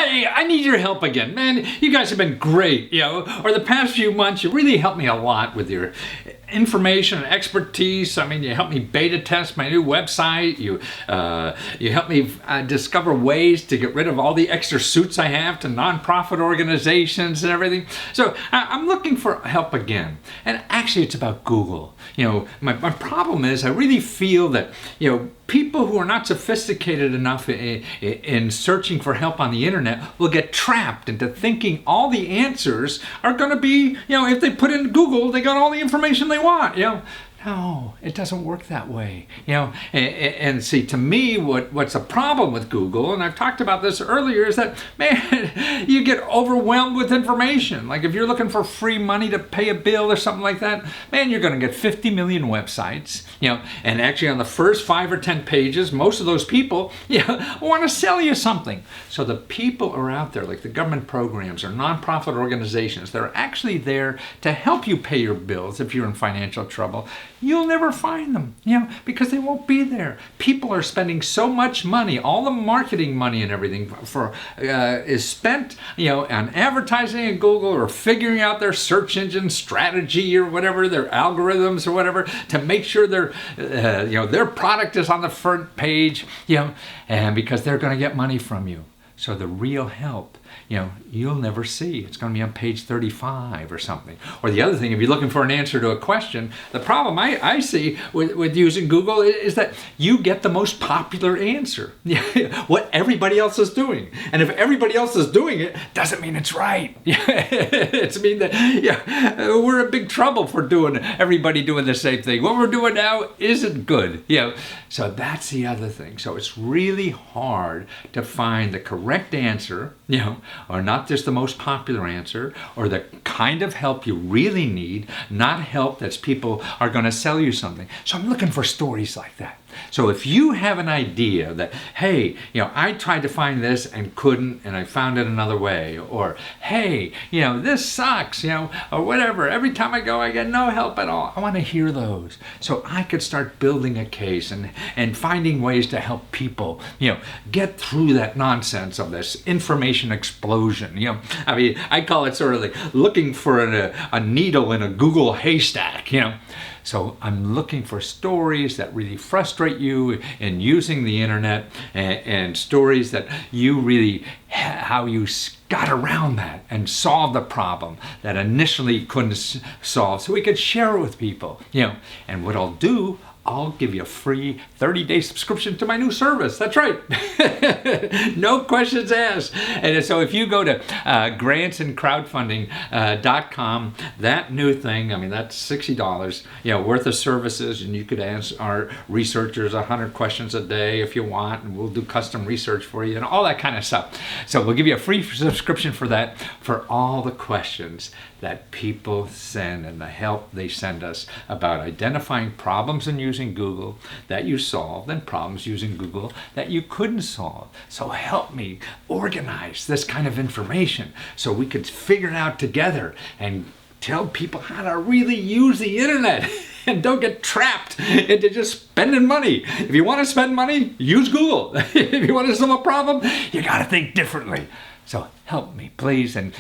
Hey, I need your help again. Man, you guys have been great, Or the past few months, you really helped me a lot with your information and expertise. I mean, you helped me beta test my new website. You helped me discover ways to get rid of all the extra suits I have to nonprofit organizations and everything. So I'm looking for help again. And actually, it's about Google. My problem is I really feel that, people who are not sophisticated enough in searching for help on the internet will get trapped into thinking all the answers are going to be, if they put in Google, they got all the information they want. No, it doesn't work that way. And see, to me, what's a problem with Google, and I've talked about this earlier, is that, man, you get overwhelmed with information. Like if you're looking for free money to pay a bill or something like that, man, you're going to get 50 million websites, and actually on the first 5 or 10 pages, most of those people, want to sell you something. So the people are out there, like the government programs or nonprofit organizations, they're actually there to help you pay your bills if you're in financial trouble. You'll never find them, because they won't be there. People are spending so much money, all the marketing money and everything is spent, on advertising in Google or figuring out their search engine strategy or whatever, their algorithms or whatever, to make sure their product is on the front page, and because they're going to get money from you. So the real help, you'll never see. It's going to be on page 35 or something. Or the other thing, if you're looking for an answer to a question, the problem I see with using Google is that you get the most popular answer. What everybody else is doing. And if everybody else is doing it, doesn't mean it's right. It's mean that we're in big trouble for everybody doing the same thing. What we're doing now isn't good. So that's the other thing. So it's really hard to find the correct answer, or not just the most popular answer, or the kind of help you really need, not help that's people are going to sell you something. So I'm looking for stories like that. So if you have an idea that, hey, I tried to find this and couldn't, and I found it another way, or hey, this sucks, or whatever. Every time I go, I get no help at all. I want to hear those. So I could start building a case and finding ways to help people, get through that nonsense of this information explosion. I mean, I call it sort of like looking for a needle in a Google haystack, So I'm looking for stories that really frustrate you in using the internet, and stories that you really, how you got around that and solved the problem that initially couldn't solve, so we could share it with people. And what I'll do, I'll give you a free 30-day subscription to my new service. That's right. No questions asked. And so if you go to grantsandcrowdfunding.com, that new thing, I mean, that's $60, worth of services, and you could ask our researchers 100 questions a day if you want, and we'll do custom research for you and all that kind of stuff. So we'll give you a free subscription for that, for all the questions that people send and the help they send us about identifying problems in using Google that you solved and problems using Google that you couldn't solve. So help me organize this kind of information so we could figure it out together and tell people how to really use the internet and don't get trapped into just spending money. If you want to spend money, use Google. If you want to solve a problem, you got to think differently. So help me, please, and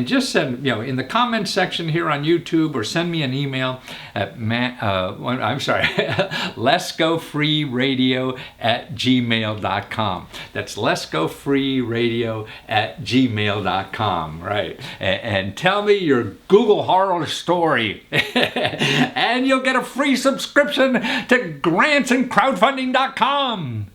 just send, in the comment section here on YouTube, or send me an email at letsgofreeradio@gmail.com. That's letsgofreeradio@gmail.com, right? And tell me your Google horror story, and you'll get a free subscription to grantsandcrowdfunding.com.